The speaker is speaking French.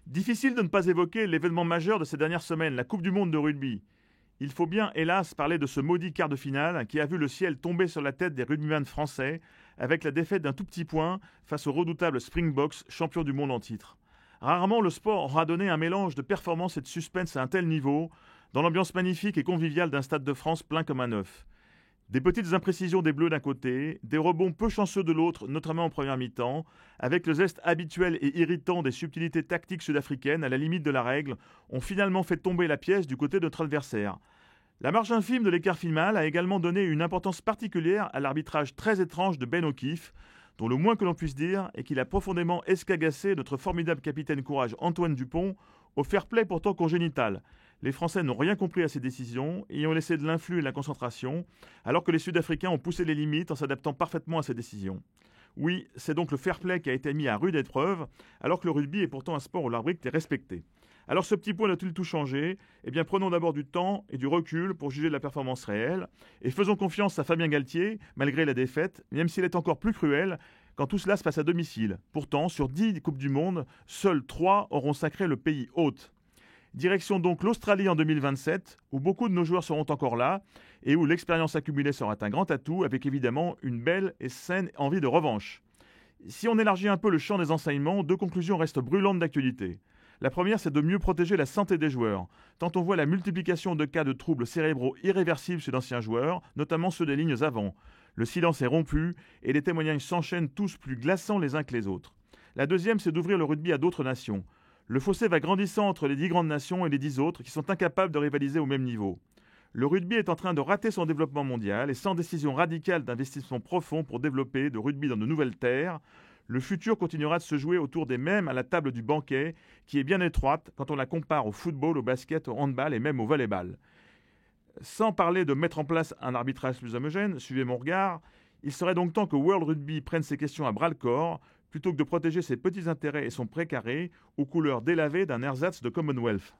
Difficile de ne pas évoquer l'événement majeur de ces dernières semaines, la Coupe du Monde de rugby. Il faut bien, hélas, parler de ce maudit quart de finale qui a vu le ciel tomber sur la tête des rugbyman français avec la défaite d'un tout petit point face aux redoutables Springboks, champions du monde en titre. Rarement le sport aura donné un mélange de performance et de suspense à un tel niveau, dans l'ambiance magnifique et conviviale d'un Stade de France plein comme un œuf. Des petites imprécisions des Bleus d'un côté, des rebonds peu chanceux de l'autre, notamment en première mi-temps, avec le zeste habituel et irritant des subtilités tactiques sud-africaines à la limite de la règle, ont finalement fait tomber la pièce du côté de notre adversaire. La marge infime de l'écart final a également donné une importance particulière à l'arbitrage très étrange de Ben O'Keefe, dont le moins que l'on puisse dire est qu'il a profondément escagassé notre formidable capitaine courage Antoine Dupont, au fair-play pourtant congénital. Les Français n'ont rien compris à ces décisions et ont laissé de l'influx et de la concentration, alors que les Sud-Africains ont poussé les limites en s'adaptant parfaitement à ces décisions. Oui, c'est donc le fair-play qui a été mis à rude épreuve, alors que le rugby est pourtant un sport où l'arbitre est respecté. Alors ce petit point a-t-il tout changé ? Eh bien prenons d'abord du temps et du recul pour juger de la performance réelle, et faisons confiance à Fabien Galtier, malgré la défaite, même s'il est encore plus cruel quand tout cela se passe à domicile. Pourtant, sur 10 Coupes du Monde, seules 3 auront sacré le pays hôte. Direction donc l'Australie en 2027, où beaucoup de nos joueurs seront encore là et où l'expérience accumulée sera un grand atout, avec évidemment une belle et saine envie de revanche. Si on élargit un peu le champ des enseignements, 2 conclusions restent brûlantes d'actualité. La première, c'est de mieux protéger la santé des joueurs, tant on voit la multiplication de cas de troubles cérébraux irréversibles chez d'anciens joueurs, notamment ceux des lignes avant. Le silence est rompu et les témoignages s'enchaînent tous plus glaçants les uns que les autres. La deuxième, c'est d'ouvrir le rugby à d'autres nations. Le fossé va grandissant entre les 10 grandes nations et les 10 autres qui sont incapables de rivaliser au même niveau. Le rugby est en train de rater son développement mondial et sans décision radicale d'investissement profond pour développer le rugby dans de nouvelles terres, le futur continuera de se jouer autour des mêmes à la table du banquet, qui est bien étroite quand on la compare au football, au basket, au handball et même au volleyball. Sans parler de mettre en place un arbitrage plus homogène, suivez mon regard, il serait donc temps que World Rugby prenne ces questions à bras-le-corps, plutôt que de protéger ses petits intérêts et son précaré aux couleurs délavées d'un ersatz de Commonwealth.